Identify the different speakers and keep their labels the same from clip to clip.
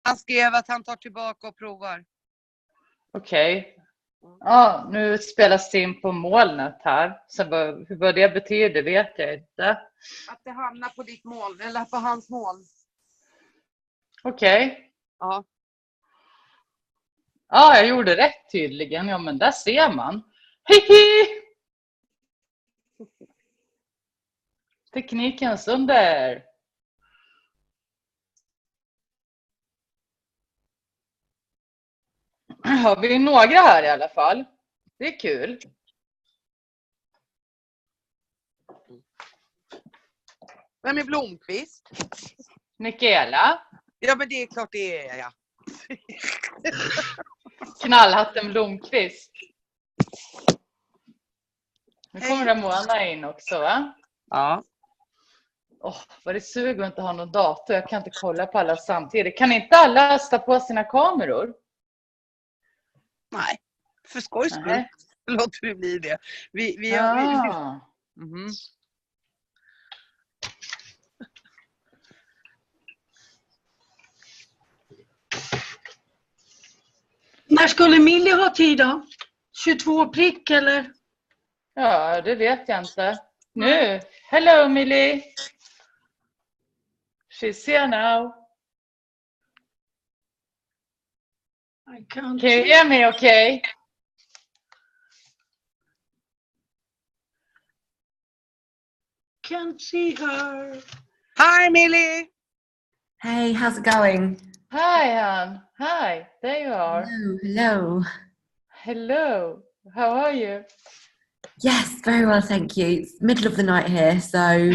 Speaker 1: Han skrev att han tar tillbaka och provar.
Speaker 2: Okej. Ja, nu spelas det in på molnet här. Så vad det betyder vet jag inte.
Speaker 1: Att det hamnar på ditt moln, eller på hans moln.
Speaker 2: Okej.
Speaker 1: Ja.
Speaker 2: Ja, jag gjorde rätt tydligen. Ja, men där ser man. Hihi! Teknikens under. Har vi några här i alla fall. Det är kul.
Speaker 1: Vem är Blomqvist?
Speaker 2: Mikaela.
Speaker 1: Ja, men det är klart det är jag.
Speaker 2: Knallhatten Blomqvist. Nu kommer Ramona in också, va?
Speaker 1: Ja.
Speaker 2: Vad det suger att inte ha någon dator. Jag kan inte kolla på alla samtidigt. Kan inte alla sätta på sina kameror?
Speaker 1: Nej, för skojs skull låter vi bli det. Mm-hmm.
Speaker 3: När skulle Millie ha tid då? 22 prick eller?
Speaker 2: Ja, det vet jag inte. Nu! Hello Millie! She's here now. Can you hear me okay?
Speaker 3: Can't see her.
Speaker 1: Hi Millie!
Speaker 4: Hey, how's it going?
Speaker 2: Hi, Anne. Hi, there you are.
Speaker 4: Hello.
Speaker 2: Hello. How are you?
Speaker 4: Yes, very well, thank you. It's middle of the night here, so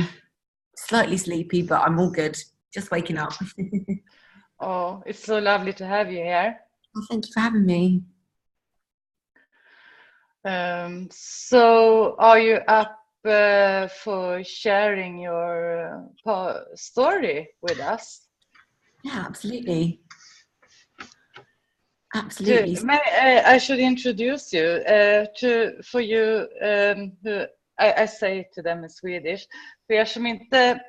Speaker 4: slightly sleepy, but I'm all good. Just waking up.
Speaker 2: Oh, it's so lovely to have you here.
Speaker 4: Well, thank you for having me.
Speaker 2: So, are you up for sharing your story with us?
Speaker 4: Yeah, absolutely. Absolutely.
Speaker 2: I should introduce you for you who I say to them in Swedish. För er som inte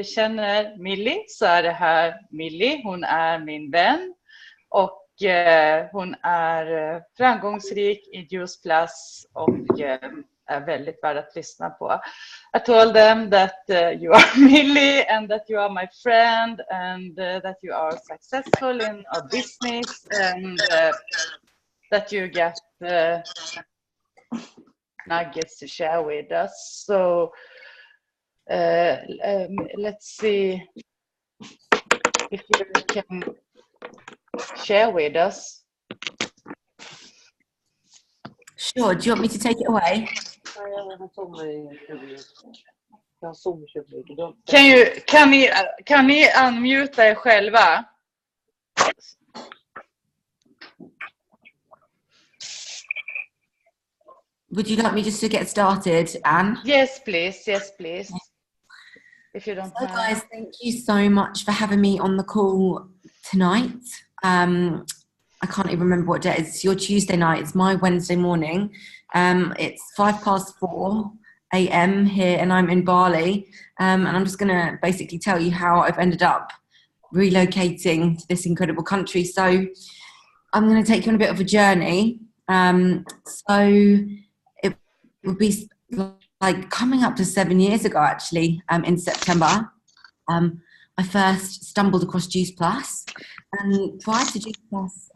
Speaker 2: känner Millie så är det här Millie. Hon är min vän och hon är framgångsrik i Juice Plus och är väldigt värd att lyssna på. I told them that you are Millie and that you are my friend and that you are successful in our business and that you get nuggets to share with us. So let's see if you can share with us.
Speaker 4: Sure. Do you want me to take it away?
Speaker 2: Kan ni unmuta er själva?
Speaker 4: Would you like me just to get started, Anne?
Speaker 2: Yes, please. Yes, please. If you don't mind.
Speaker 4: Guys, thank you so much for having me on the call tonight. I can't even remember what day it is. It's your Tuesday night. It's my Wednesday morning. It's 4:05 a.m. here and I'm in Bali. And I'm just going to basically tell you how I've ended up relocating to this incredible country. So I'm going to take you on a bit of a journey. So it would be like coming up to 7 years ago, actually, in September. I first stumbled across Juice Plus. And prior to Juice Plus,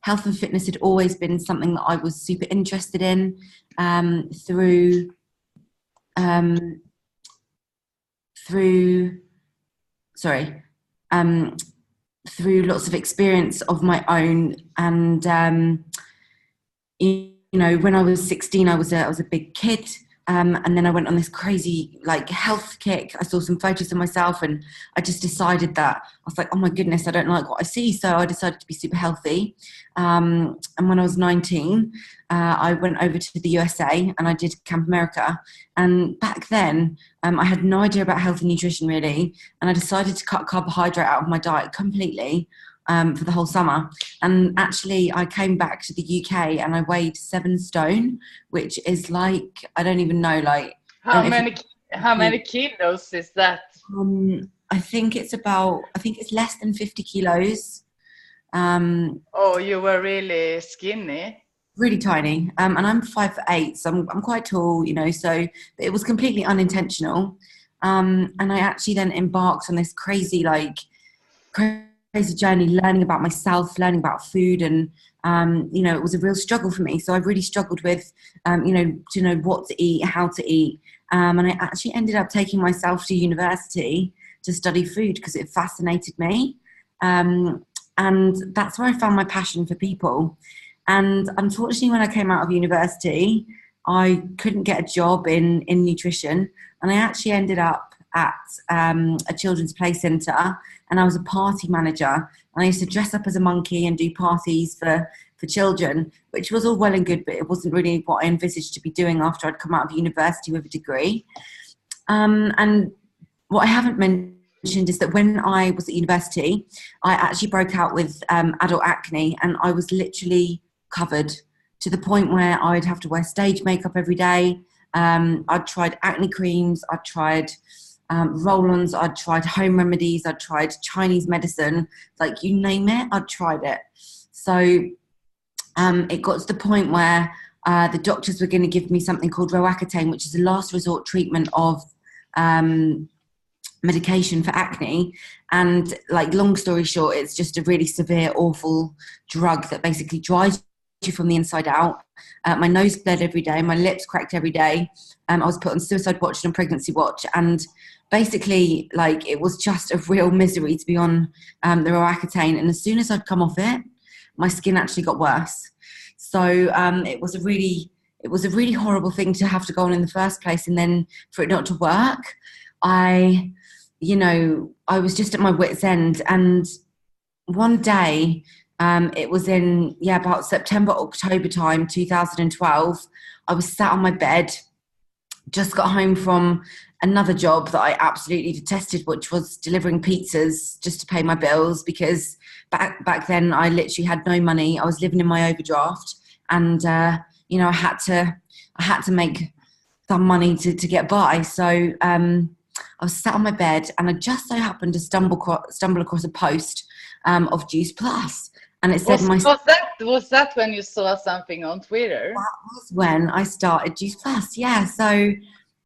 Speaker 4: health and fitness had always been something that I was super interested in through lots of experience of my own. And you know, when I was 16, I was a big kid. And then I went on this crazy like health kick. I saw some photos of myself and I just decided that I was like, oh my goodness, I don't like what I see. So I decided to be super healthy. And when I was 19, I went over to the USA and I did Camp America. And back then, I had no idea about health and nutrition really. And I decided to cut carbohydrate out of my diet completely. For the whole summer. And actually I came back to the UK and I weighed 7 stone, which is like, I don't even know, like...
Speaker 2: How many kilos is that?
Speaker 4: I think it's less than 50 kilos.
Speaker 2: Oh, you were really skinny.
Speaker 4: Really tiny. And I'm 5'8", so I'm quite tall, you know, so it was completely unintentional. And I actually then embarked on this crazy journey, learning about myself, learning about food, and you know, it was a real struggle for me. So I really struggled with, you know, to know what to eat, how to eat, and I actually ended up taking myself to university to study food because it fascinated me, and that's where I found my passion for people. And unfortunately, when I came out of university, I couldn't get a job in nutrition, and I actually ended up at a children's play centre, and I was a party manager, and I used to dress up as a monkey and do parties for children, which was all well and good, but it wasn't really what I envisaged to be doing after I'd come out of university with a degree. And what I haven't mentioned is that when I was at university, I actually broke out with adult acne, and I was literally covered to the point where I'd have to wear stage makeup every day. I'd tried acne creams, I'd tried roll-ons, I'd tried home remedies, I'd tried Chinese medicine, like you name it, I'd tried it. So it got to the point where the doctors were going to give me something called Roaccutane, which is a last resort treatment of medication for acne. And like, long story short, it's just a really severe, awful drug that basically dries you from the inside out. My nose bled every day, my lips cracked every day. I was put on suicide watch and pregnancy watch, and basically, like, it was just a real misery to be on the Roaccutane. And as soon as I'd come off it, my skin actually got worse. So it was a really horrible thing to have to go on in the first place, and then for it not to work. I was just at my wit's end, and one day, it was in about September, October time, 2012. I was sat on my bed, just got home from another job that I absolutely detested, which was delivering pizzas just to pay my bills, because back then I literally had no money. I was living in my overdraft, and I had to make some money to get by. So I was sat on my bed, and I just so happened to stumble across a post of Juice Plus. And it said
Speaker 2: was that when you saw something on Twitter?
Speaker 4: That was when I started Juice Plus, yeah. So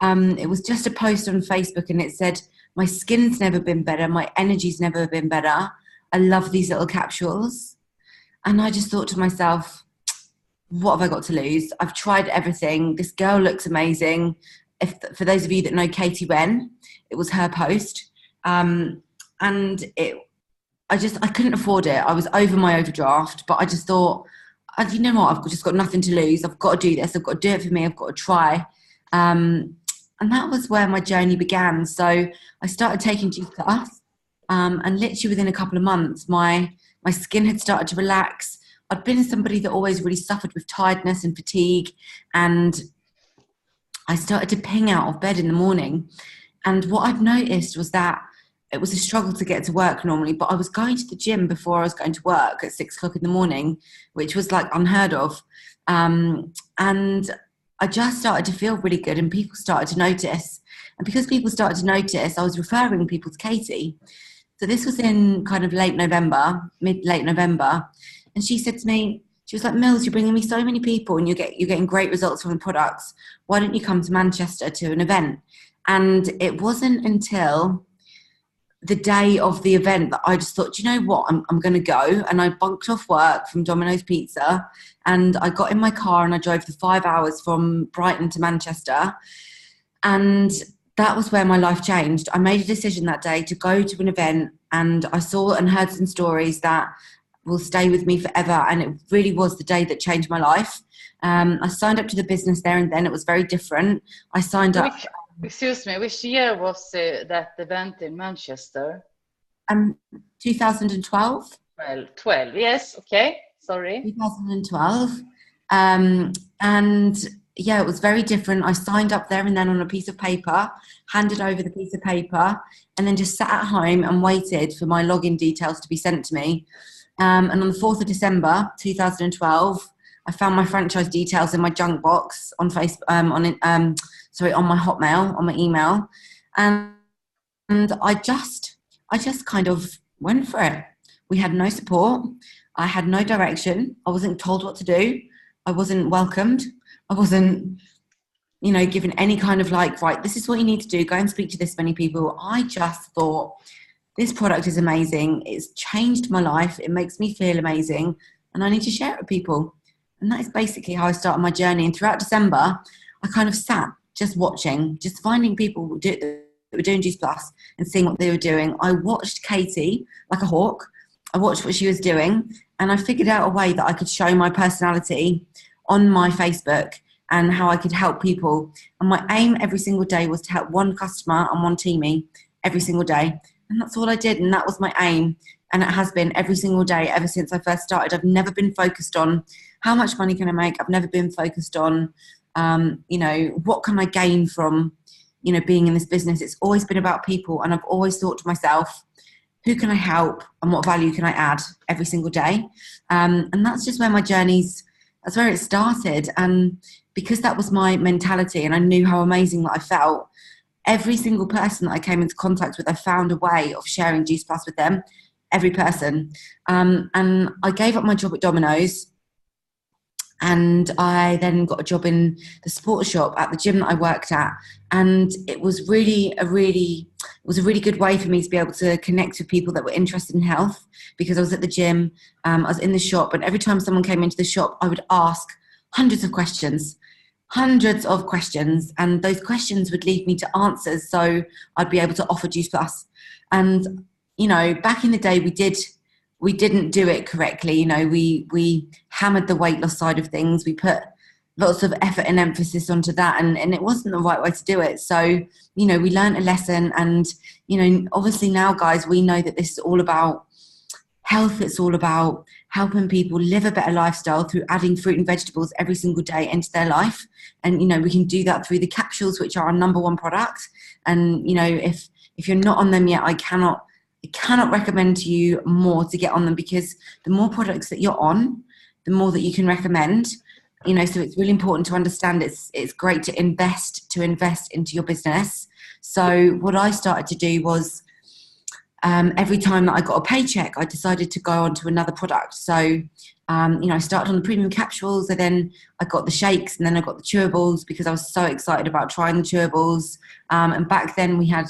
Speaker 4: it was just a post on Facebook, and it said, my skin's never been better, my energy's never been better, I love these little capsules. And I just thought to myself, what have I got to lose? I've tried everything. This girl looks amazing. For those of you that know Katie Wen, it was her post. And I couldn't afford it. I was over my overdraft, but I just thought, you know what, I've just got nothing to lose. I've got to do this. I've got to do it for me. I've got to try. And that was where my journey began. So I started taking Juice Plus, and literally within a couple of months, my skin had started to relax. I'd been somebody that always really suffered with tiredness and fatigue, and I started to ping out of bed in the morning. And what I'd noticed was that it was a struggle to get to work normally, but I was going to the gym before I was going to work at 6 o'clock in the morning, which was like unheard of. And I just started to feel really good, and people started to notice. And because people started to notice, I was referring people to Katie. So this was in kind of late November. And she said to me, she was like, Mills, you're bringing me so many people, and you're getting great results from the products. Why don't you come to Manchester to an event? And it wasn't until the day of the event that I just thought, you know what, I'm going to go. And I bunked off work from Domino's Pizza, and I got in my car and I drove the 5 hours from Brighton to Manchester. And that was where my life changed. I made a decision that day to go to an event, and I saw and heard some stories that will stay with me forever. And it really was the day that changed my life. I signed up to the business there and then. It was very different. I signed up.
Speaker 2: Excuse me, which year was that event in Manchester?
Speaker 4: 2012.
Speaker 2: Well, 12, yes, okay, sorry.
Speaker 4: 2012. And yeah, it was very different. I signed up there and then on a piece of paper, handed over the piece of paper, and then just sat at home and waited for my login details to be sent to me. And on the 4th of December, 2012, I found my franchise details in my junk box on Facebook, on my Hotmail, on my email. And I just I just kind of went for it. We had no support. I had no direction. I wasn't told what to do. I wasn't welcomed. I wasn't, given any kind of like, right, this is what you need to do. Go and speak to this many people. I just thought, this product is amazing. It's changed my life. It makes me feel amazing. And I need to share it with people. And that is basically how I started my journey. And throughout December, I kind of sat just watching, just finding people that were doing Juice Plus and seeing what they were doing. I watched Katie like a hawk. I watched what she was doing. And I figured out a way that I could show my personality on my Facebook and how I could help people. And my aim every single day was to help one customer and one teamie every single day. And that's all I did. And that was my aim. And it has been every single day ever since I first started. I've never been focused on how much money can I make. I've never been focused on, what can I gain from, being in this business. It's always been about people. And I've always thought to myself, who can I help and what value can I add every single day? And that's just where that's where it started. And because that was my mentality and I knew how amazing that I felt, every single person that I came into contact with, I found a way of sharing Juice Plus with them, every person. And I gave up my job at Domino's, and I then got a job in the sports shop at the gym that I worked at. And it was really a really good way for me to be able to connect with people that were interested in health, because I was at the gym, I was in the shop, and every time someone came into the shop, I would ask hundreds of questions, and those questions would lead me to answers, so I'd be able to offer Juice Plus. And back in the day, we didn't do it correctly. We hammered the weight loss side of things. We put lots of effort and emphasis onto that, and it wasn't the right way to do it. So we learned a lesson, and obviously now, guys, we know that this is all about health. It's all about helping people live a better lifestyle through adding fruit and vegetables every single day into their life. And we can do that through the capsules, which are our number one product. And if you're not on them yet, I cannot recommend to you more to get on them, because the more products that you're on, the more that you can recommend. So it's really important to understand it's great to invest into your business. So what I started to do was, every time that I got a paycheck, I decided to go on to another product. So, I started on the premium capsules, and then I got the shakes, and then I got the chewables, because I was so excited about trying the chewables. And back then we had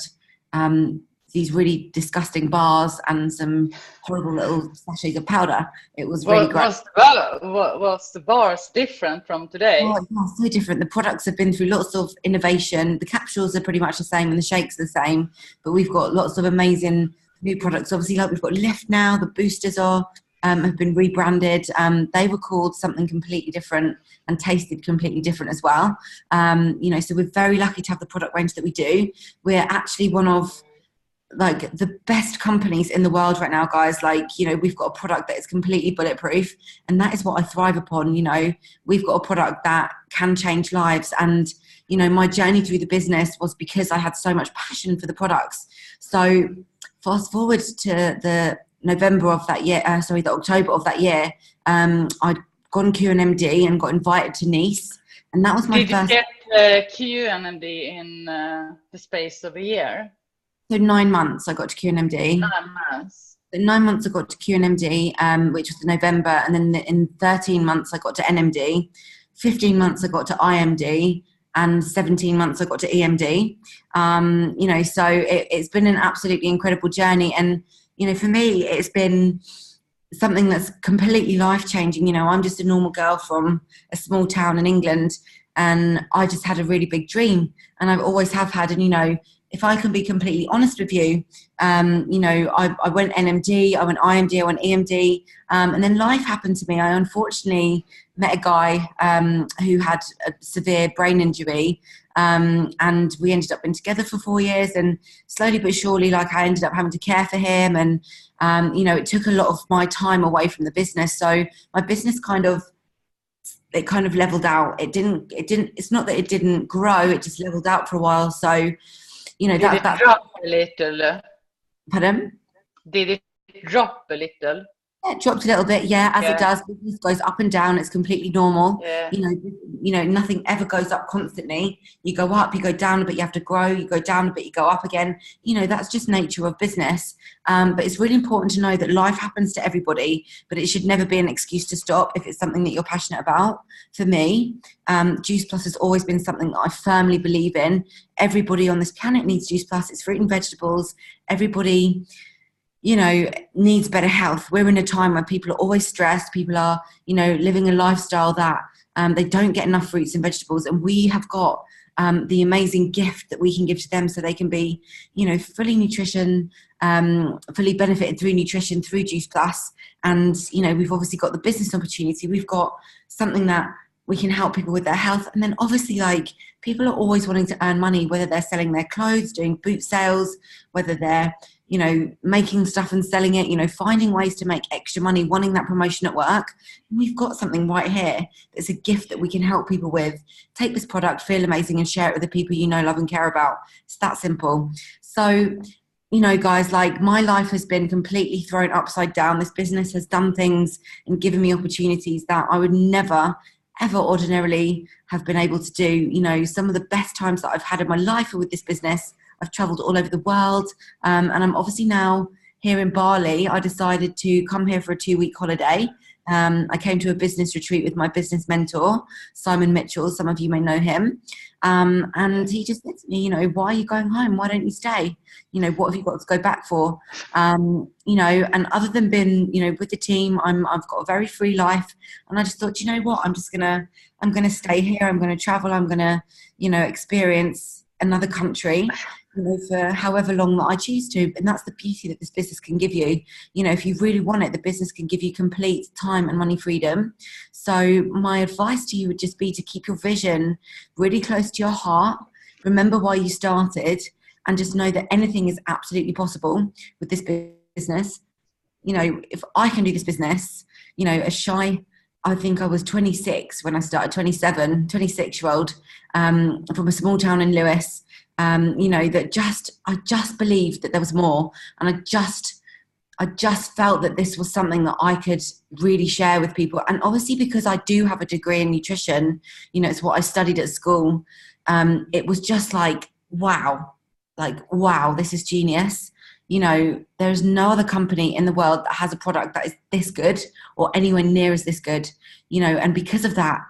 Speaker 4: these really disgusting bars and some horrible little sachets of powder. It was really great.
Speaker 2: Was the bars different from today?
Speaker 4: Oh, yeah, so different. The products have been through lots of innovation. The capsules are pretty much the same, and the shakes are the same, but we've got lots of amazing new products. Obviously, like we've got Lift now. The boosters have been rebranded. They were called something completely different and tasted completely different as well. So we're very lucky to have the product range that we do. We're actually one of the best companies in the world right now, guys. We've got a product that is completely bulletproof, and that is what I thrive upon. We've got a product that can change lives, and my journey through the business was because I had so much passion for the products. So fast forward to the October of that year, I'd gone QNMD and got invited to Nice, and that was my first.
Speaker 2: Did you get QNMD in the space of a year?
Speaker 4: So 9 months I got to QNMD.
Speaker 2: 9 months.
Speaker 4: In 9 months I got to QNMD, which was in November, and then in 13 months I got to NMD, 15 months I got to IMD, and 17 months I got to EMD. So it's been an absolutely incredible journey, and for me it's been something that's completely life-changing. I'm just a normal girl from a small town in England, and I just had a really big dream, and I've always have had. And if I can be completely honest with you, I went NMD, I went IMD, I went EMD, and then life happened to me. I unfortunately met a guy who had a severe brain injury, and we ended up being together for 4 years, and slowly but surely, I ended up having to care for him, and it took a lot of my time away from the business. So my business kind of leveled out. It's not that it didn't grow, it just leveled out for a while. So
Speaker 2: did it drop a little?
Speaker 4: Pardon?
Speaker 2: Did it drop a little?
Speaker 4: Yeah, it dropped a little bit, as it does. Business goes up and down. It's completely normal.
Speaker 2: Yeah.
Speaker 4: Nothing ever goes up constantly. You go up, you go down a bit, you have to grow. You go down a bit, you go up again. That's just nature of business. But it's really important to know that life happens to everybody, but it should never be an excuse to stop if it's something that you're passionate about. For me, Juice Plus has always been something that I firmly believe in. Everybody on this planet needs Juice Plus. It's fruit and vegetables. Everybody needs better health. We're in a time where people are always stressed. People are, living a lifestyle that they don't get enough fruits and vegetables. And we have got the amazing gift that we can give to them so they can be, fully fully benefited through nutrition, through Juice Plus. And, we've obviously got the business opportunity. We've got something that we can help people with their health. And then obviously, people are always wanting to earn money, whether they're selling their clothes, doing boot sales, whether they're making stuff and selling it, finding ways to make extra money, wanting that promotion at work. And we've got something right here that's a gift that we can help people with. Take this product, feel amazing, and share it with the people you know, love, and care about. It's that simple. So, guys, my life has been completely thrown upside down. This business has done things and given me opportunities that I would never, ever ordinarily have been able to do. Some of the best times that I've had in my life are with this business. I've traveled all over the world, and I'm obviously now here in Bali. I decided to come here for a 2-week holiday. I came to a business retreat with my business mentor, Simon Mitchell. Some of you may know him. And he just said to me, why are you going home? Why don't you stay? What have you got to go back for? And other than being, with the team, I've got a very free life. And I just thought, what? I'm going to stay here. I'm going to travel. I'm going to, experience another country, for however long that I choose to. And that's the beauty that this business can give you. If you really want it, the business can give you complete time and money freedom. So my advice to you would just be to keep your vision really close to your heart. Remember why you started, and just know that anything is absolutely possible with this business. If I can do this business, I think I was 26 when I started, 26-year-old, from a small town in Lewis. I just believed that there was more, and I just felt that this was something that I could really share with people. And obviously, because I do have a degree in nutrition, it's what I studied at school. It was just wow, this is genius. There's no other company in the world that has a product that is this good or anywhere near as this good, and because of that,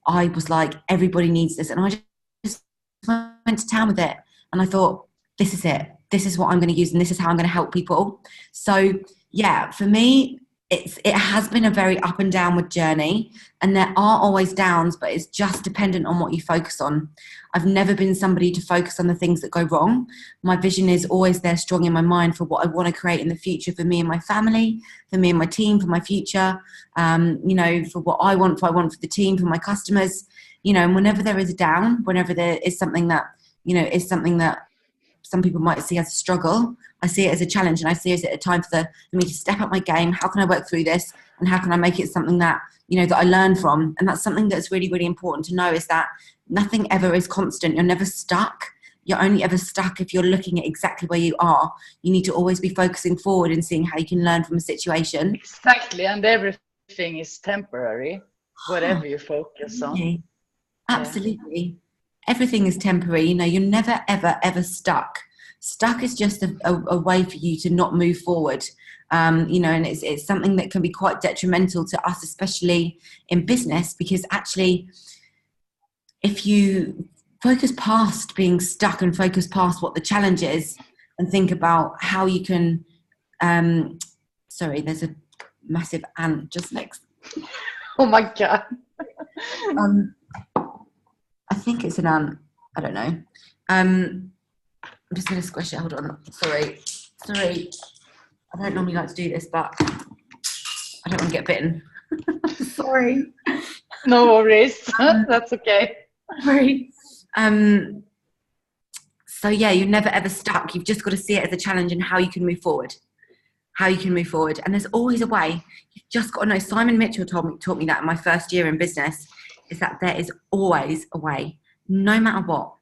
Speaker 4: I was like, everybody needs this. And I just went to town with it. And I thought, this is it. This is what I'm going to use, and this is how I'm going to help people. So yeah, for me, it has been a very up and downward journey, and there are always downs, but it's just dependent on what you focus on. I've never been somebody to focus on the things that go wrong. My vision is always there, strong in my mind, for what I want to create in the future for me and my family, for me and my team, for my future, for what I want for the team, for my customers, and whenever there is a down, whenever there is something that, is something that some people might see as a struggle, I see it as a challenge, and I see it as a time for me to step up my game. How can I work through this, and how can I make it something that, that I learn from? And that's something that's really, really important to know, is that nothing ever is constant. You're never stuck. You're only ever stuck if you're looking at exactly where you are. You need to always be focusing forward and seeing how you can learn from a situation.
Speaker 2: Exactly, and everything is temporary, whatever you focus on.
Speaker 4: Absolutely. Everything is temporary. You're never, ever, ever stuck. Stuck is just a way for you to not move forward. And it's something that can be quite detrimental to us, especially in business, because actually, if you focus past being stuck and focus past what the challenge is, and think about how you can, sorry, there's a massive ant just next.
Speaker 2: Oh my God.
Speaker 4: I think it's an ant. I don't know. I'm just going to squish it. Hold on. Sorry. I don't normally like to do this, but I don't want to get bitten. Sorry.
Speaker 2: No worries. That's okay.
Speaker 4: Sorry. So yeah, you're never ever stuck. You've just got to see it as a challenge and how you can move forward. And there's always a way. You've just got to know. Simon Mitchell taught me that in my first year in business, is that there is always a way, no matter what.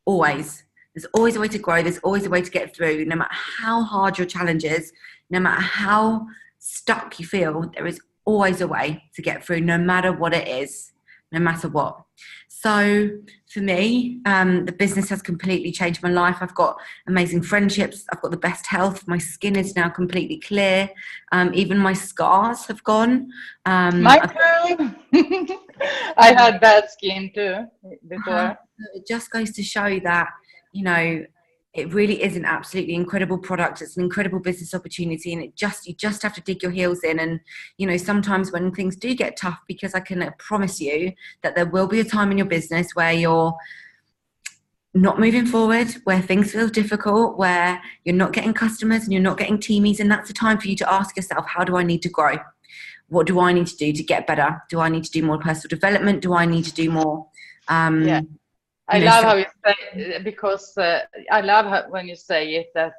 Speaker 4: Always. There's always a way to grow. There's always a way to get through, no matter how hard your challenge is, no matter how stuck you feel, there is always a way to get through, no matter what it is, no matter what. So for me, the business has completely changed my life. I've got amazing friendships. I've got the best health. My skin is now completely clear. Even my scars have gone.
Speaker 2: My too. I had bad skin too before.
Speaker 4: It just goes to show that, you know, it really is an absolutely incredible product. It's an incredible business opportunity, and you just have to dig your heels in. And, you know, sometimes when things do get tough, because I can promise you that there will be a time in your business where you're not moving forward, where things feel difficult, where you're not getting customers and you're not getting teamies. And that's a time for you to ask yourself, how do I need to grow? What do I need to do to get better? Do I need to do more personal development? Do I need to do more?
Speaker 2: I love how you say, because I love when you say it, that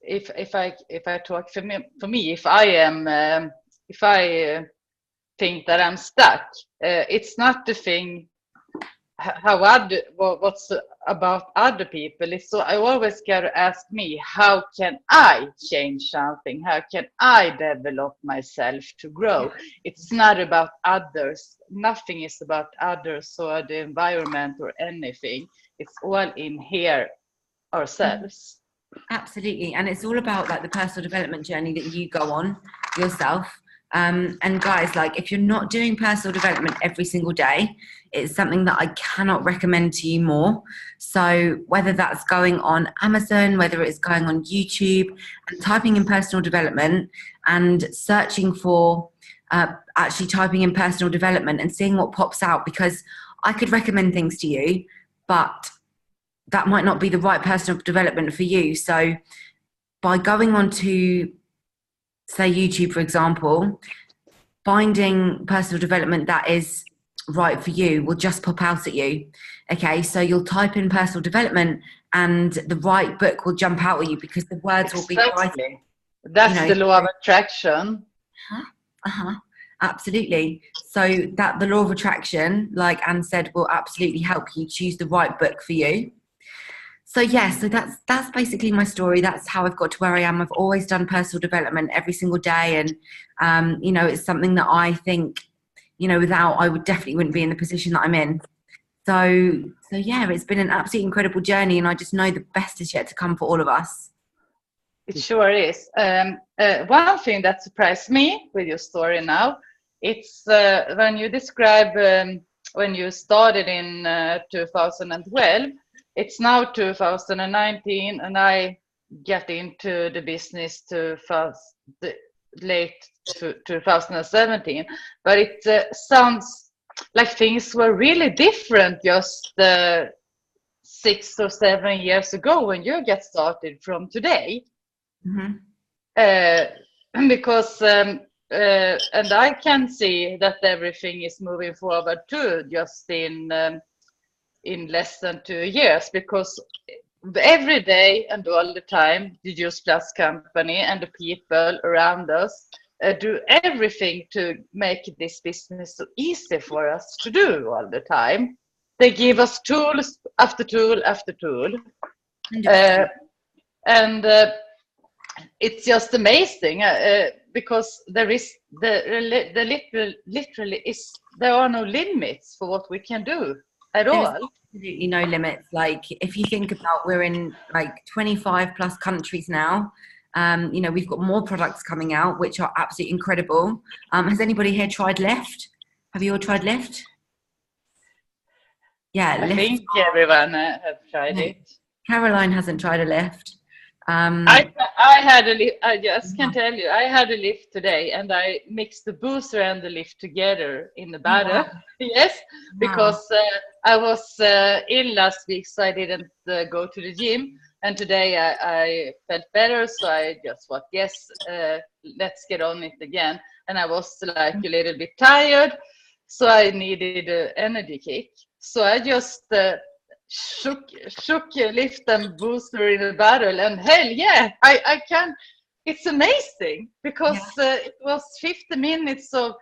Speaker 2: if I talk for me, if I think that I'm stuck, it's not the thing what's about other people. It's so I always gotta ask me, how can I change something? How can I develop myself to grow? It's not about others. Nothing is about others or the environment or anything. It's all in here ourselves.
Speaker 4: Absolutely. And it's all about like the personal development journey that you go on yourself. And guys, like, if you're not doing personal development every single day, it's something that I cannot recommend to you more. So whether that's going on Amazon, whether it's going on YouTube and typing in personal development and searching for actually typing in personal development and seeing what pops out, because I could recommend things to you, but that might not be the right personal development for you. So by going on to, say, YouTube, for example, finding personal development that is right for you will just pop out at you. Okay, so you'll type in personal development and the right book will jump out at you, because the words will be right.
Speaker 2: That's the law of attraction.
Speaker 4: Absolutely. So that the law of attraction, like Anne said, will absolutely help you choose the right book for you. So yeah, so that's basically my story. That's how I've got to where I am. I've always done personal development every single day, and you know, it's something that I think, you know, without, I definitely wouldn't be in the position that I'm in. So yeah, it's been an absolutely incredible journey, and I just know the best is yet to come for all of us.
Speaker 2: It sure is. One thing that surprised me with your story now, it's when you describe when you started in 2012. It's now 2019, and I get into the business late 2017. But it sounds like things were really different just 6 or 7 years ago when you get started from today. Because and I can see that everything is moving forward too, just in less than 2 years, because every day and all the time the Juice Plus company and the people around us do everything to make this business so easy for us to do all the time. They give us tools after tool after tool, and it's just amazing because there are no limits for what we can do at all.
Speaker 4: Absolutely no limits. Like, if you think about, we're in like 25 plus countries now. You know, we've got more products coming out which are absolutely incredible. Has anybody here tried Lift? Have you all tried Lift? Yeah,
Speaker 2: I
Speaker 4: Lift.
Speaker 2: think everyone has tried it.
Speaker 4: Caroline hasn't tried a Lift.
Speaker 2: I had a lift. I just can tell you, I had a lift today, and I mixed the booster and the lift together in the battle. Wow. Yes, because I was ill last week, so I didn't go to the gym. And today I felt better, so I just thought, yes, let's get on it again. And I was like a little bit tired, so I needed an energy kick. So I just shook lift and booster in a battle, and hell yeah, I can. It's amazing, because it was 50 minutes of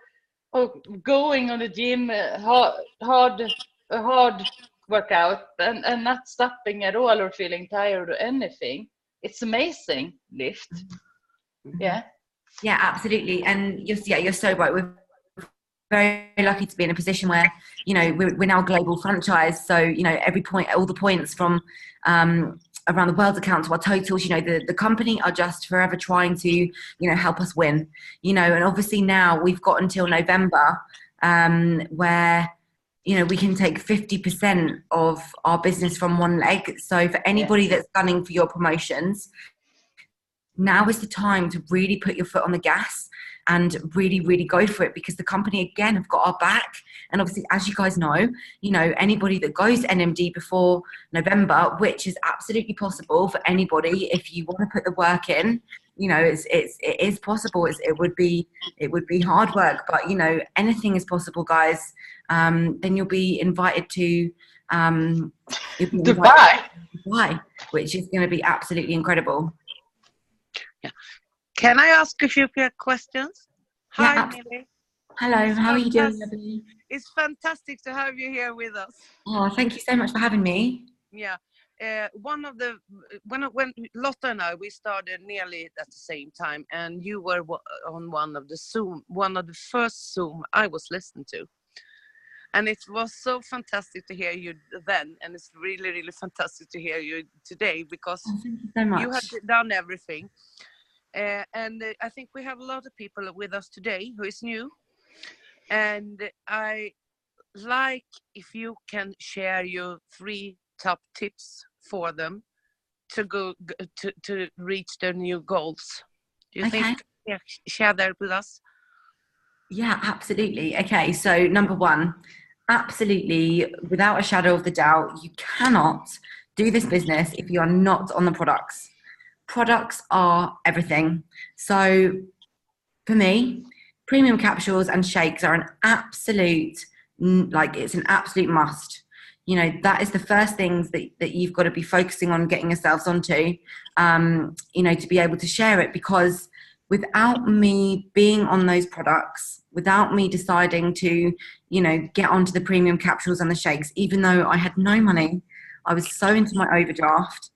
Speaker 2: going on the gym, hard workout, and not stopping at all or feeling tired or anything. It's amazing lift. Yeah.
Speaker 4: Yeah, absolutely. And you're so right. We're very lucky to be in a position where, you know, we're now a global franchise. So, you know, all the points from around the world account to our totals, you know, the company are just forever trying to, you know, help us win, you know, and obviously now we've got until November where, you know, we can take 50% of our business from one leg. So for anybody that's gunning for your promotions, now is the time to really put your foot on the gas and really, really go for it, because the company, again, have got our back. And obviously, as you guys know, you know, anybody that goes NMD before November, which is absolutely possible for anybody, if you want to put the work in, you know, it is possible. It would be hard work, but, you know, anything is possible, guys. Then you'll be invited to Dubai, which is going to be absolutely incredible.
Speaker 1: Yeah. Can I ask a few questions? Hi,
Speaker 4: Yeah,
Speaker 1: Millie.
Speaker 4: Hello, how are you doing, lovely?
Speaker 1: It's fantastic to have you here with us.
Speaker 4: Oh, thank you so much for having me.
Speaker 1: Yeah. When Lotta and I, we started nearly at the same time, and you were on one of the first Zoom I was listening to. And it was so fantastic to hear you then, and it's really, really fantastic to hear you today, because
Speaker 4: thank you so much.
Speaker 1: You have done everything. And I think we have a lot of people with us today who is new. And I like if you can share your 3 top tips for them to go to reach their new goals. Do you think you share that with us?
Speaker 4: Yeah, absolutely. Okay, so number 1, absolutely, without a shadow of the doubt, you cannot do this business if you are not on the products. Products are everything. So for me, premium capsules and shakes are an absolute, it's an absolute must. You know, that is the first things that you've got to be focusing on getting yourselves onto, you know, to be able to share it, because without me being on those products, without me deciding to, you know, get onto the premium capsules and the shakes, even though I had no money, I was so into my overdraft,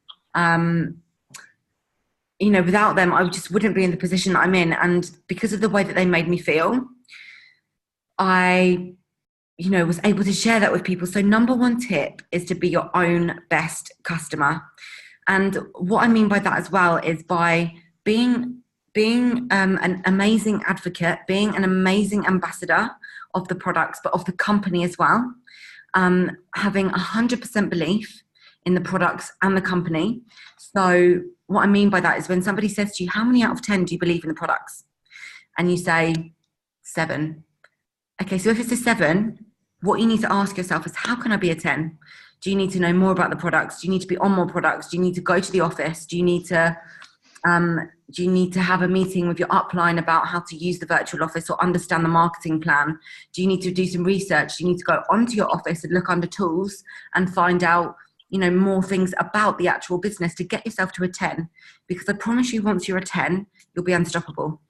Speaker 4: you know, without them, I just wouldn't be in the position that I'm in. And because of the way that they made me feel, I, you know, was able to share that with people. So number 1 tip is to be your own best customer. And what I mean by that as well is by being an amazing advocate, being an amazing ambassador of the products, but of the company as well. Having 100% belief in the products and the company. So what I mean by that is when somebody says to you, how many out of 10 do you believe in the products? And you say 7. Okay, so if it's a 7, what you need to ask yourself is, how can I be a 10? Do you need to know more about the products? Do you need to be on more products? Do you need to go to the office? Do you need to have a meeting with your upline about how to use the virtual office or understand the marketing plan? Do you need to do some research? Do you need to go onto your office and look under tools and find out, you know, more things about the actual business to get yourself to a 10? Because I promise you, once you're a 10, you'll be unstoppable.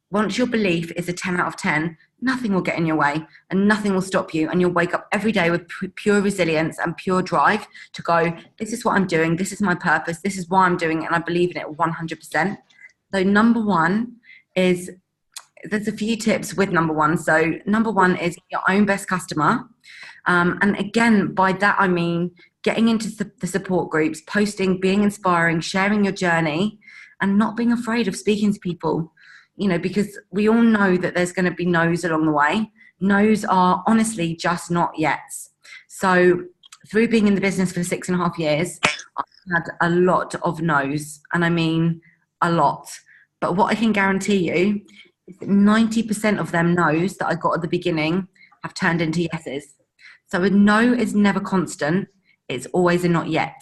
Speaker 4: Once your belief is a 10 out of 10, nothing will get in your way and nothing will stop you. And you'll wake up every day with pure resilience and pure drive to go, this is what I'm doing. This is my purpose. This is why I'm doing it. And I believe in it 100%. So number 1 is, there's a few tips with number 1. So number 1 is your own best customer. And again, by that, I mean, getting into the support groups, posting, being inspiring, sharing your journey, and not being afraid of speaking to people, you know, because we all know that there's going to be no's along the way. No's are honestly just not yets. So through being in the business for 6.5 years, I've had a lot of no's, and I mean a lot. But what I can guarantee you is that 90% of them no's that I got at the beginning have turned into yeses. So a no is never constant. It's always a not yet.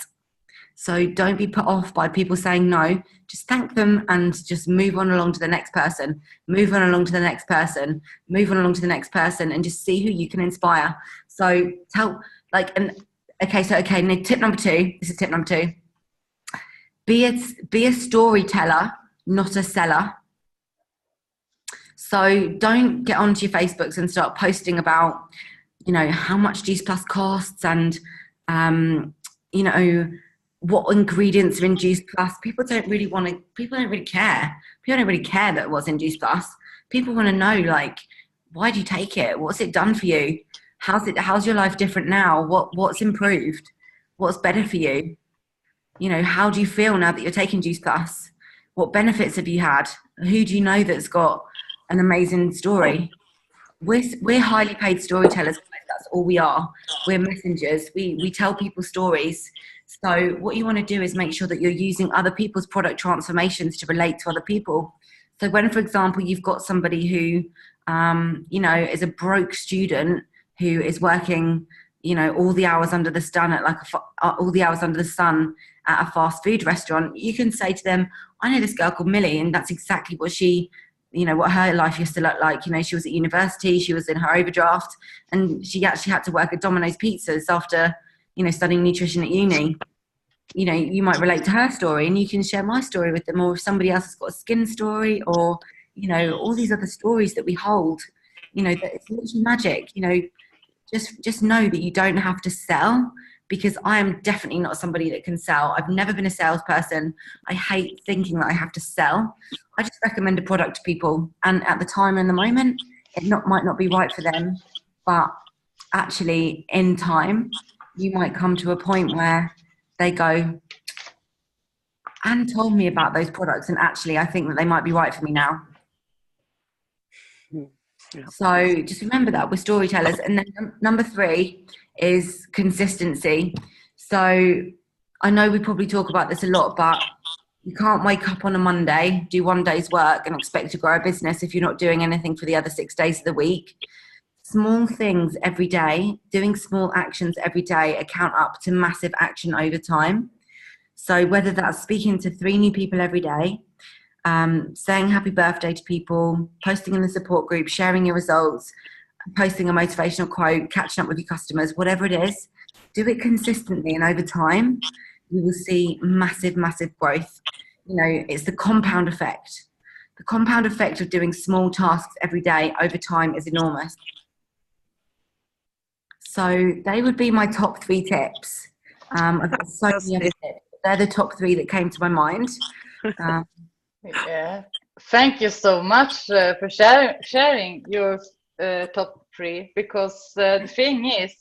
Speaker 4: So don't be put off by people saying no. Just thank them and just move on along to the next person. Move on along to the next person. Move on along to the next person, and just see who you can inspire. So now tip number 2. This is tip number 2. Be a storyteller, not a seller. So don't get onto your Facebooks and start posting about, you know, how much Juice Plus costs and, you know, what ingredients are in Juice Plus. People don't really care. People don't really care that what's in Juice Plus. People want to know, like, why do you take it? What's it done for you? How's your life different now? What's improved? What's better for you? You know, how do you feel now that you're taking Juice Plus? What benefits have you had? Who do you know that's got an amazing story? We're highly paid storytellers. That's all we are. We're messengers. We tell people stories. So what you want to do is make sure that you're using other people's product transformations to relate to other people. So when, for example, you've got somebody who, you know, is a broke student who is working, you know, all the hours under the sun at a fast food restaurant, you can say to them, I know this girl called Millie, and that's exactly what she, you know, what her life used to look like. You know, she was at university, she was in her overdraft, and she actually had to work at Domino's Pizzas after, you know, studying nutrition at uni. You know, you might relate to her story, and you can share my story with them. Or if somebody else has got a skin story, or, you know, all these other stories that we hold, you know, that it's literally magic. You know, just know that you don't have to sell, because I am definitely not somebody that can sell. I've never been a salesperson. I hate thinking that I have to sell. I just recommend a product to people, and at the time and the moment, it might not be right for them, but actually in time, you might come to a point where they go, Anne told me about those products, and actually I think that they might be right for me now.
Speaker 1: Yeah.
Speaker 4: So just remember that we're storytellers. And then number 3 is consistency. So I know we probably talk about this a lot, but you can't wake up on a Monday, do one day's work and expect to grow a business if you're not doing anything for the other 6 days of the week. Small things every day, doing small actions every day account up to massive action over time. So whether that's speaking to 3 new people every day, saying happy birthday to people, posting in the support group, sharing your results, posting a motivational quote, catching up with your customers, whatever it is, do it consistently, and over time you will see massive, massive growth. You know, it's the compound effect. The compound effect of doing small tasks every day over time is enormous. So they would be my top 3 tips. I've got so many other tips. They're the top 3 that came to my mind.
Speaker 2: Yeah. Thank you so much for sharing your top 3, because the thing is,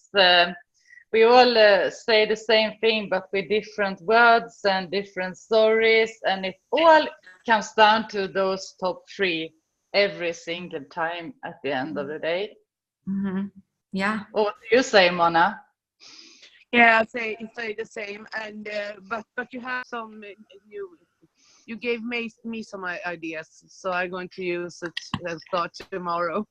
Speaker 2: we all say the same thing, but with different words and different stories, and it all comes down to those top 3 every single time at the end of the day.
Speaker 4: Mm-hmm. Yeah.
Speaker 2: What do you say, Mona?
Speaker 1: Yeah, I say the same. And but you have some you gave me some ideas, so I'm going to use it and start tomorrow.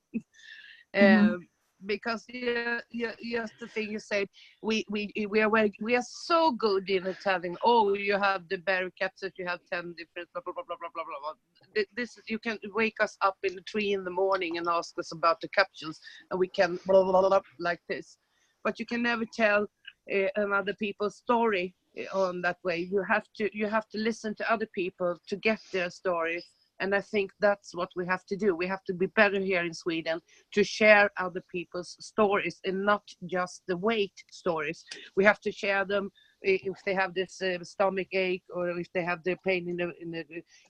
Speaker 1: Because just the thing you said, we are so good in telling. Oh, you have the berry capsules, you have 10 different blah blah blah blah blah blah. This you can wake us up in 3 in the morning and ask us about the capsules, and we can blah blah blah, blah like this. But you can never tell another people's story on that way. You have to listen to other people to get their stories. And I think that's what we have to do. We have to be better here in Sweden to share other people's stories, and not just the weight stories. We have to share them if they have this stomach ache, or if they have the pain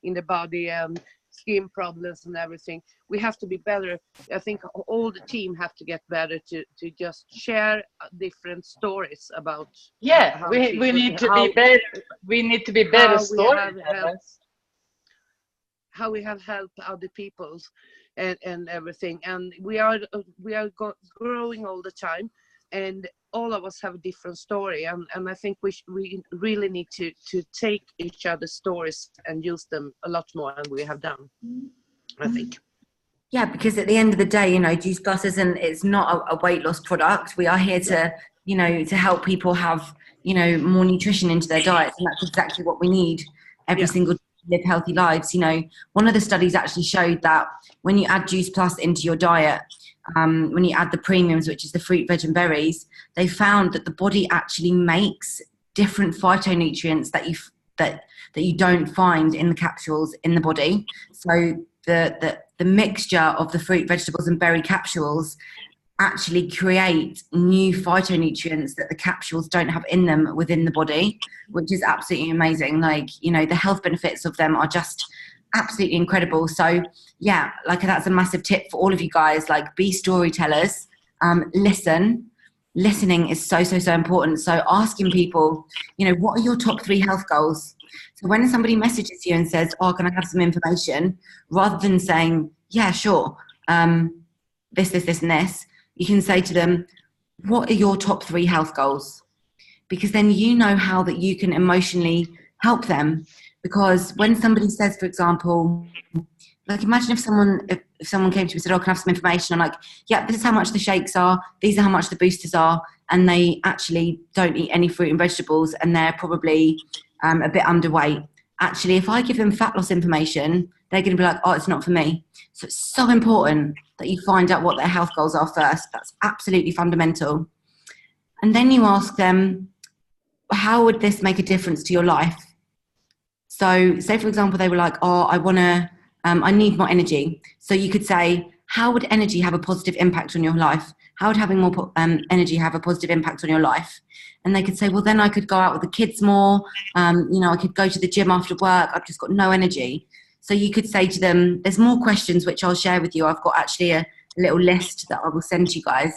Speaker 1: in the body and skin problems and everything. We have to be better. I think all the team have to get better to just share different stories about.
Speaker 2: Yeah, we need to be better. We need to be better storytellers.
Speaker 1: How we have helped other people and everything, and we are growing all the time, and all of us have a different story, and I think we really need to take each other's stories and use them a lot more than we have done, I think.
Speaker 4: Yeah, because at the end of the day, you know, Juice Plus it's not a weight loss product. We are here to, you know, to help people have, you know, more nutrition into their diets, and that's exactly what we need every single day. Live healthy lives. You know, one of the studies actually showed that when you add Juice Plus into your diet, when you add the premiums, which is the fruit, veg and berries, they found that the body actually makes different phytonutrients that you don't find in the capsules in the body. So the mixture of the fruit, vegetables and berry capsules actually create new phytonutrients that the capsules don't have in them within the body, which is absolutely amazing. Like, you know, the health benefits of them are just absolutely incredible. So yeah, like that's a massive tip for all of you guys. Like, be storytellers. Listening is so important. So asking people, you know, what are your top 3 health goals? So when somebody messages you and says, oh, can I have some information, rather than saying, yeah, sure, this and this, you can say to them, what are your top 3 health goals? Because then you know how that you can emotionally help them. Because when somebody says, for example, like, imagine if someone came to me and said, oh, can I have some information? I'm like, yeah, this is how much the shakes are, these are how much the boosters are, and they actually don't eat any fruit and vegetables, and they're probably a bit underweight. Actually, if I give them fat loss information, they're going to be like, oh, it's not for me. So it's so important that you find out what their health goals are first. That's absolutely fundamental. And then you ask them, how would this make a difference to your life? So say, for example, they were like, oh, I need more energy. So you could say, how would energy have a positive impact on your life? How would having more energy have a positive impact on your life? And they could say, well, then I could go out with the kids more. You know, I could go to the gym after work. I've just got no energy. So you could say to them, there's more questions which I'll share with you. I've got actually a little list that I will send to you guys.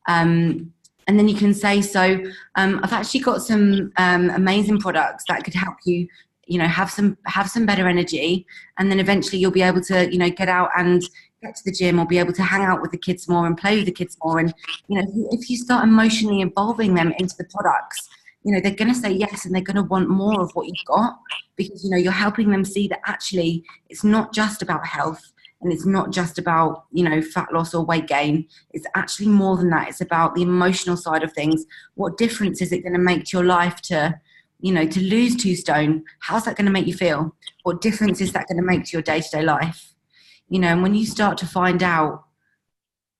Speaker 4: And then you can say, so I've actually got some amazing products that could help you, you know, have some better energy, and then eventually you'll be able to, you know, get out and get to the gym, or be able to hang out with the kids more and play with the kids more. And, you know, if you start emotionally involving them into the products, you know, they're going to say yes, and they're going to want more of what you've got, because, you know, you're helping them see that actually it's not just about health, and it's not just about, you know, fat loss or weight gain. It's actually more than that. It's about the emotional side of things. What difference is it going to make to your life to, you know, to lose 2 stone? How's that going to make you feel? What difference is that going to make to your day-to-day life? You know, and when you start to find out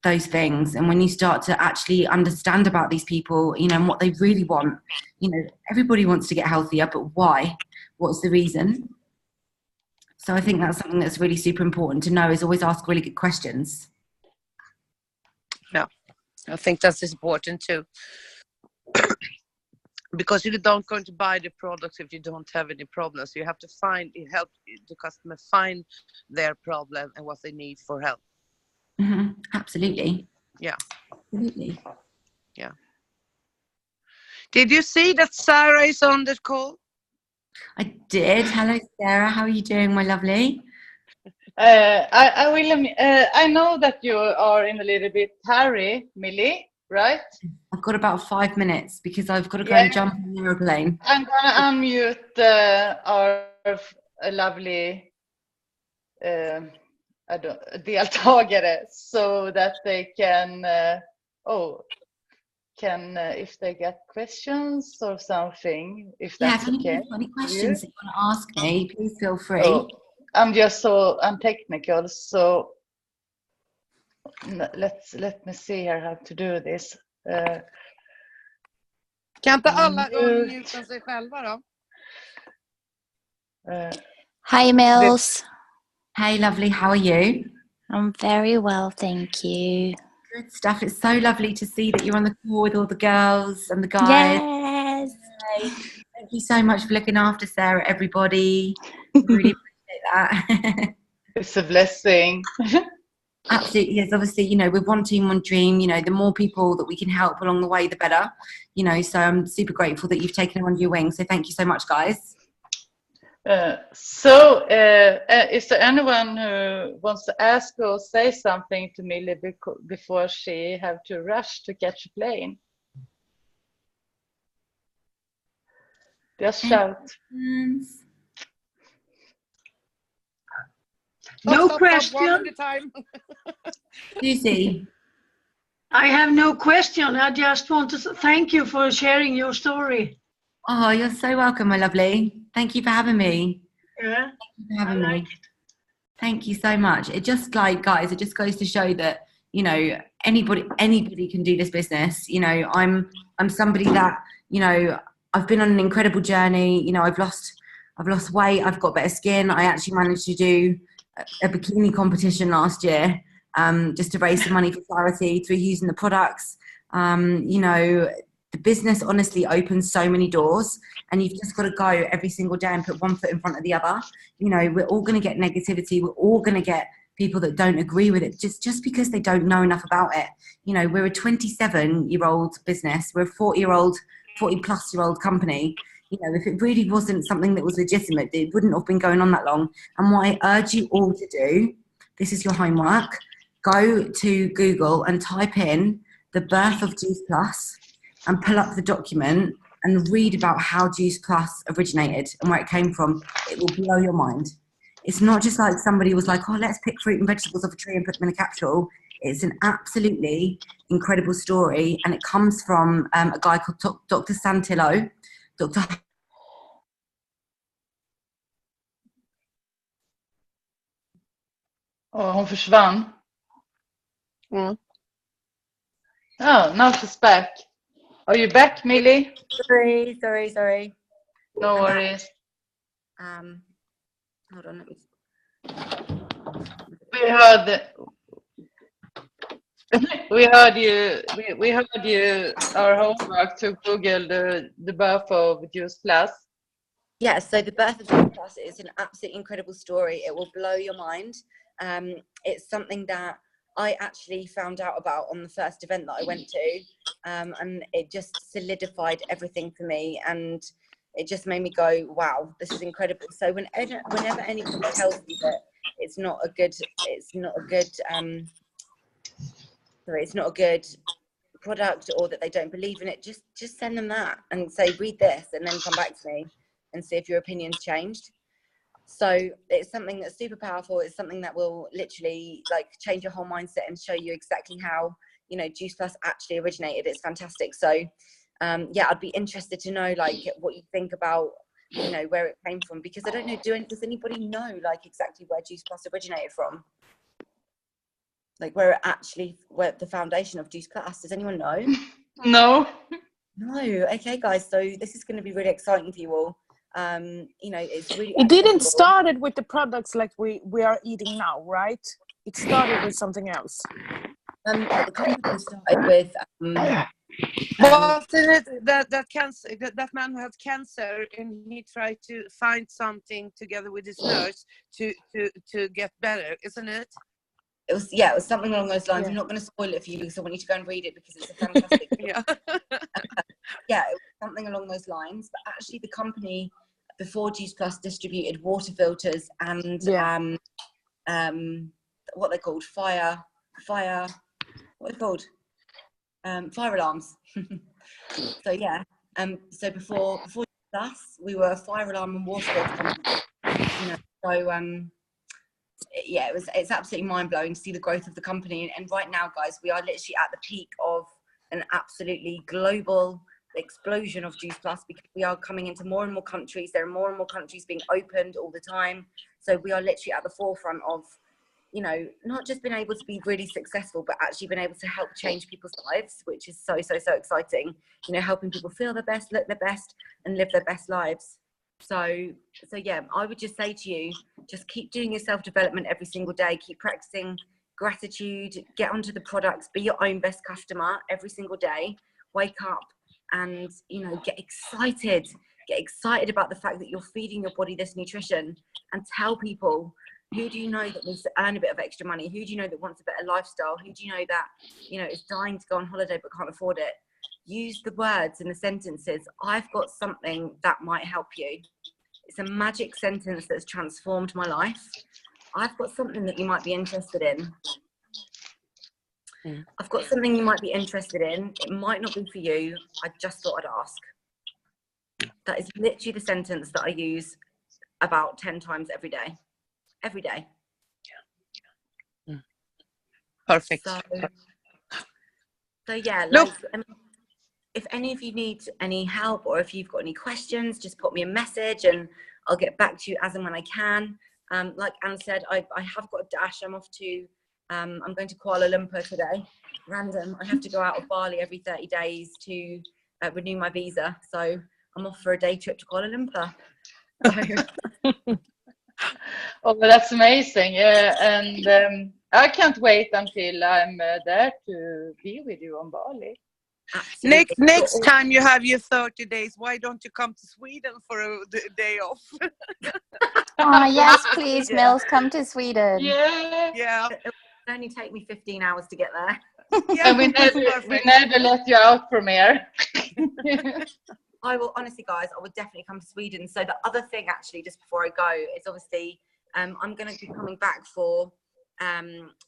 Speaker 4: those things, and when you start to actually understand about these people, you know, and what they really want, you know, everybody wants to get healthier, but why? What's the reason? So I think that's something that's really super important to know, is always ask really good questions.
Speaker 1: Yeah, I think that's important too. Because you don't going to buy the products if you don't have any problems. You have to help the customer find their problem and what they need for help.
Speaker 4: Mm-hmm. Absolutely.
Speaker 1: Yeah.
Speaker 4: Absolutely.
Speaker 1: Yeah. Did you see that Sarah is on the call?
Speaker 4: I did. Hello, Sarah. How are you doing, my lovely?
Speaker 2: I know that you are in a little bit hurry, Millie, right?
Speaker 4: I've got about 5 minutes because I've got to go and jump on the aeroplane.
Speaker 2: I'm gonna unmute our lovely deltagare so that they can if they get questions or something, if that's
Speaker 4: if
Speaker 2: okay.
Speaker 4: you've got any questions that you want to ask me, please feel free.
Speaker 2: Oh, I'm just so untechnical, so let me see here how to do this.
Speaker 1: Kan inte alla unmuta sig själva då?
Speaker 5: Hi, Mills.
Speaker 4: Hey, lovely. How are you?
Speaker 5: I'm very well, thank you.
Speaker 4: Good stuff. It's so lovely to see that you're on the call with all the girls and the guys.
Speaker 5: Yes.
Speaker 4: Hey, thank you so much for looking after Sarah, everybody. Really appreciate that.
Speaker 2: It's a blessing.
Speaker 4: Absolutely. Yes, obviously, you know, with One Team, One Dream, you know, the more people that we can help along the way, the better. You know, so I'm super grateful that you've taken her under your wing. So thank you so much, guys.
Speaker 2: Is there anyone who wants to ask or say something to Millie before she have to rush to catch a plane? Just shout.
Speaker 3: No question.
Speaker 4: Susie.
Speaker 3: I have no question. I just want to thank you for sharing your story.
Speaker 4: Oh, you're so welcome, my lovely. Thank you for having me.
Speaker 3: Yeah,
Speaker 4: Thank you for having me. Thank you so much. It just, like, guys, it just goes to show that, you know, anybody can do this business. You know, I'm somebody that, you know, I've been on an incredible journey. You know, I've lost weight. I've got better skin. I actually managed to do a bikini competition last year. just to raise some money for charity through using the products. You know, the business honestly opens so many doors, and you've just got to go every single day and put one foot in front of the other. You know, we're all going to get negativity. We're all going to get people that don't agree with it just because they don't know enough about it. You know, we're a 27-year-old business. We're a 40-plus-year-old company. You know, if it really wasn't something that was legitimate, it wouldn't have been going on that long. And what I urge you all to do, this is your homework, go to Google and type in the birth of Juice Plus and pull up the document and read about how Juice Plus originated and where it came from. It will blow your mind. It's not just like somebody was like, oh, let's pick fruit and vegetables off a tree and put them in a capsule. It's an absolutely incredible story, and it comes from a guy called Dr. Santillo. Dr.
Speaker 2: Oh, hon försvann.
Speaker 1: Mm.
Speaker 2: Oh, now she's back. Are you back, Millie?
Speaker 4: Sorry.
Speaker 2: No worries.
Speaker 4: Hold on, let me...
Speaker 2: We heard you, our homework to Google the birth of Juice Plus.
Speaker 4: Yeah, so the birth of Juice Plus is an absolutely incredible story. It will blow your mind. It's something that I actually found out about on the first event that I went to, and it just solidified everything for me, and it just made me go, wow, this is incredible. So whenever anyone tells you that it's not a good product, or that they don't believe in it, just send them that and say, read this, and then come back to me and see if your opinion's changed. So it's something that's super powerful. It's something that will literally like change your whole mindset and show you exactly how, you know, Juice Plus actually originated. It's fantastic. So yeah, I'd be interested to know like what you think about, you know, where it came from, because I don't know, does anybody know like exactly where Juice Plus originated from? Like where the foundation of Juice Plus, does anyone know?
Speaker 2: No.
Speaker 4: Okay guys, so this is going to be really exciting for you all. You know, it's really
Speaker 6: it didn't
Speaker 4: accessible.
Speaker 6: started with the products like we are eating now, right? It started with something else.
Speaker 4: The company started with
Speaker 1: Wasn't it that man who had cancer, and he tried to find something together with his nurse to get better, isn't it?
Speaker 4: It was something along those lines.
Speaker 6: Yeah.
Speaker 4: I'm not going to spoil it for you because I want you to go and read it, because it's a fantastic
Speaker 1: Yeah.
Speaker 4: yeah, it was something along those lines. But actually the company before Juice Plus distributed water filters and what they're called, fire alarms. So yeah, so before Juice Plus, we were a fire alarm and water filter company. You know, so yeah, it's absolutely mind-blowing to see the growth of the company. And right now, guys, we are literally at the peak of an absolutely global explosion of Juice Plus, because we are coming into more and more countries. There are more and more countries being opened all the time. So we are literally at the forefront of, you know, not just being able to be really successful, but actually being able to help change people's lives, which is so exciting. You know, helping people feel their best, look their best, and live their best lives. So yeah, I would just say to you, just keep doing your self-development every single day. Keep practicing gratitude, get onto the products, be your own best customer every single day. Wake up and, you know, get excited about the fact that you're feeding your body this nutrition, and tell people, who do you know that needs to earn a bit of extra money? Who do you know that wants a better lifestyle? Who do you know that, you know, is dying to go on holiday but can't afford it? Use the words and the sentences. I've got something that might help you. It's a magic sentence that's transformed my life. I've got something that you might be interested in. I've got something you might be interested in. It might not be for you. I just thought I'd ask. That is literally the sentence that I use about 10 times every day. Every day.
Speaker 1: Perfect.
Speaker 4: So yeah,
Speaker 1: Look,
Speaker 4: like, if any of you need any help, or if you've got any questions, just put me a message and I'll get back to you as and when I can. Like Anne said, I have got a dash. I'm off to, I'm going to Kuala Lumpur today. Random. I have to go out of Bali every 30 days to renew my visa. So I'm off for a day trip to Kuala Lumpur. So.
Speaker 2: Oh, well, that's amazing. Yeah, and I can't wait until I'm there to be with you on Bali.
Speaker 4: Absolutely.
Speaker 1: Next time you have your 30 days, why don't you come to Sweden for a day off?
Speaker 5: Oh, yes, please,
Speaker 4: Yeah.
Speaker 5: Mills, come to Sweden.
Speaker 2: Yeah.
Speaker 1: Yeah.
Speaker 4: It will only take me 15 hours to get there.
Speaker 1: Yeah,
Speaker 2: And we
Speaker 1: that's
Speaker 2: never
Speaker 1: perfect.
Speaker 2: let you out from here.
Speaker 4: I will, honestly, guys, I would definitely come to Sweden. So the other thing, actually, just before I go, is obviously I'm going to be coming back for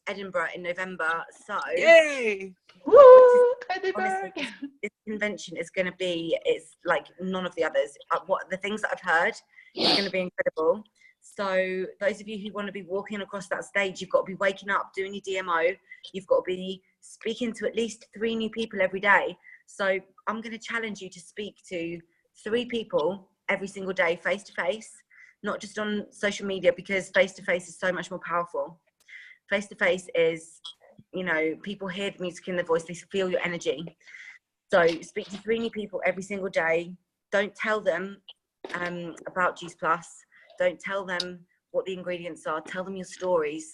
Speaker 4: Edinburgh in November. So
Speaker 1: Yay!
Speaker 2: Woo! Edinburgh.
Speaker 4: honestly, this convention is going to be, it's like none of the others. What the things that I've heard is going to be incredible. So those of you who want to be walking across that stage, you've got to be waking up, doing your DMO. You've got to be speaking to at least 3 new people every day. So I'm going to challenge you to speak to 3 people every single day, face to face, not just on social media, because face to face is so much more powerful. Face to face is, you know, people hear the music in the voice, they feel your energy. So speak to 3 new people every single day. Don't tell them about Juice Plus. Don't tell them what the ingredients are. Tell them your stories.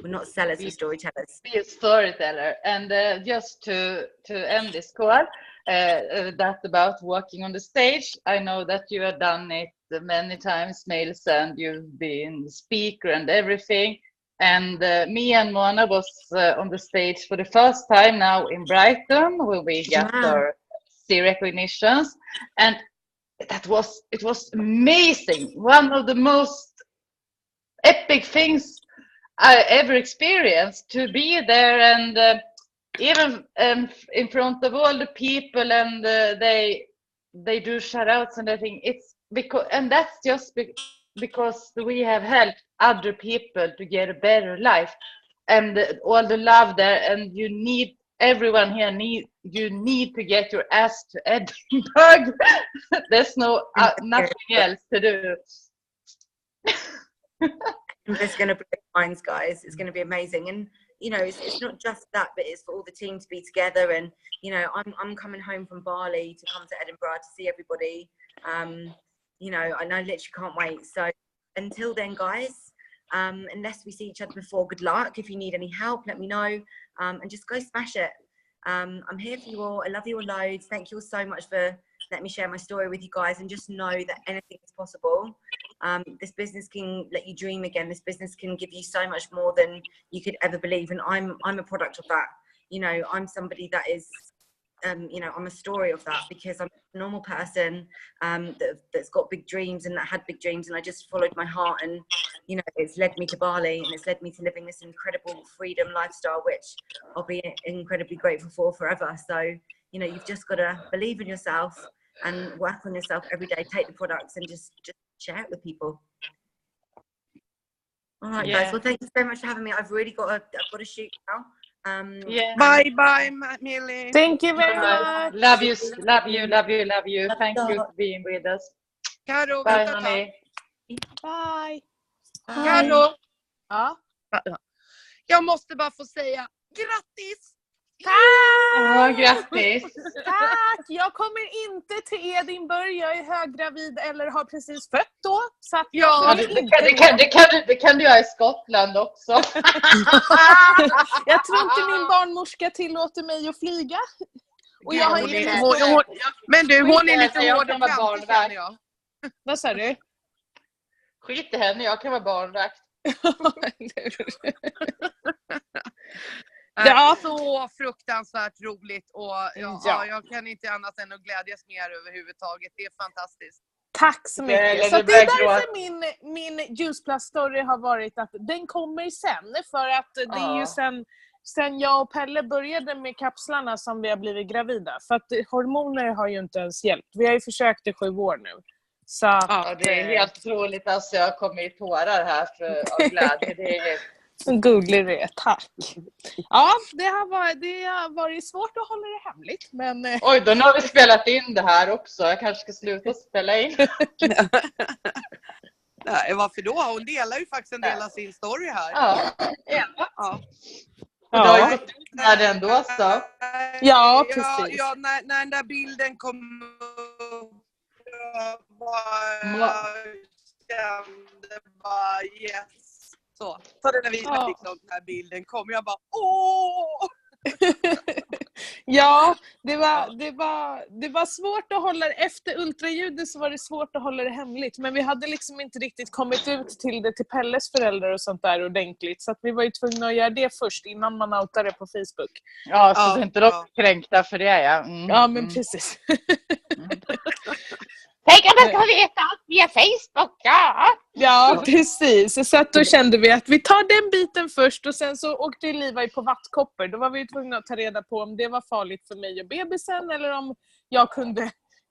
Speaker 4: We're not sellers, we're storytellers.
Speaker 2: Be a storyteller. And just to end this call, that about walking on the stage, I know that you have done it many times, Mills, and you've been speaker and everything. And me and Mona was on the stage for the first time now in Brighton, where we got our C recognitions, and it was amazing. One of the most epic things I ever experienced, to be there, and even in front of all the people, and they do shout outs and everything. It's because, and that's just because we have helped other people to get a better life, and all the love there. And you need, everyone here you need to get your ass to Edinburgh. There's no nothing else to do.
Speaker 4: It's going to blow minds, guys. It's going to be amazing. And you know, it's not just that, but it's for all the team to be together. And you know, I'm coming home from Bali to come to Edinburgh to see everybody. You know, I literally can't wait. So until then, guys, unless we see each other before, good luck. If you need any help, let me know, and just go smash it. I'm here for you all. I love you all loads. Thank you all so much for letting me share my story with you guys, and just know that anything is possible. This business can let you dream again. This business can give you so much more than you could ever believe. And I'm a product of that. You know, I'm somebody that is, you know, I'm a story of that, because I'm a normal person that's got big dreams and that had big dreams, and I just followed my heart, and you know, it's led me to Bali, and it's led me to living this incredible freedom lifestyle, which I'll be incredibly grateful for forever. So you know, you've just got to believe in yourself and work on yourself every day. Take the products and just share it with people. All right, guys. Well, thank you so much for having me. I've got to shoot now.
Speaker 1: Bye, Millie.
Speaker 6: Thank you very much.
Speaker 2: Love you. Thank you for being with us.
Speaker 1: Karo,
Speaker 2: Bye,
Speaker 1: vänta.
Speaker 2: honey.
Speaker 6: Bye.
Speaker 1: Karo,
Speaker 6: Ja.
Speaker 1: jag måste bara få säga grattis!
Speaker 2: Ja, grattis.
Speaker 6: Tack! Jag kommer inte till Edinburgh. Jag är höggravid eller har precis fött då. Så att
Speaker 2: Ja, det kan du göra i Skottland också.
Speaker 6: jag tror inte min barnmorska tillåter mig att flyga. Och jag har
Speaker 1: men du, hon är lite
Speaker 2: jag
Speaker 1: hård
Speaker 2: kan
Speaker 1: och
Speaker 2: vara
Speaker 1: kantig,
Speaker 2: barnvakt.
Speaker 1: känner jag.
Speaker 6: Vad sa du?
Speaker 2: Skit i henne, jag kan vara barnvakt.
Speaker 1: Det är så fruktansvärt roligt, och jag kan inte annat än att glädjas mer överhuvudtaget. Det är fantastiskt.
Speaker 6: Tack så mycket. Så det är därför min Juice Plus story har varit att den kommer sen. För att det är ju sen jag och Pelle började med kapslarna som vi har blivit gravida. För att hormoner har ju inte ens hjälpt. Vi har ju försökt i 7 år nu. Så
Speaker 2: ja, det är helt otroligt. Alltså, jag kommer i tårar här av glädje. Det är
Speaker 6: gullig det, tack. Ja, det har varit svårt att hålla det hemligt, men...
Speaker 2: Oj, då har vi spelat in det här också. Jag kanske ska sluta spela in.
Speaker 1: Nej, varför då? Hon delar ju faktiskt en del av sin story här.
Speaker 2: Ja. Och du har ju gått ut med det ändå, så.
Speaker 6: Ja, precis.
Speaker 1: Ja, när den där bilden kom upp, jag kände bara yes.
Speaker 7: Så när liksom, den här bilden kom, jag bara åh!
Speaker 6: Ja, det var svårt att hålla det. Efter ultraljudet så var det svårt att hålla det hemligt. Men vi hade liksom inte riktigt kommit ut till det till Pelles föräldrar och sånt där ordentligt. Så att vi var ju tvungna att göra det först innan man outade det på Facebook.
Speaker 2: Ja, så inte de kränkta för det, ja.
Speaker 6: Ja, men precis.
Speaker 8: Tänk att man ska veta allt via Facebook, ja.
Speaker 6: Ja, precis. Så att då kände vi att vi tar den biten först och sen så åkte Levi på vattkoppor. Då var vi tvungna att ta reda på om det var farligt för mig och bebisen eller om jag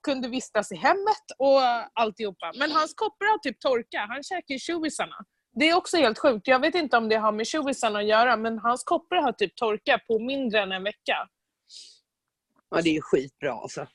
Speaker 6: kunde vistas i hemmet och alltihopa. Men hans koppor har typ torkat. Han käkar ju tjovisarna. Det är också helt sjukt. Jag vet inte om det har med tjovisarna att göra, men hans koppor har typ torkat på mindre än en vecka.
Speaker 7: Ja, det är ju skitbra alltså.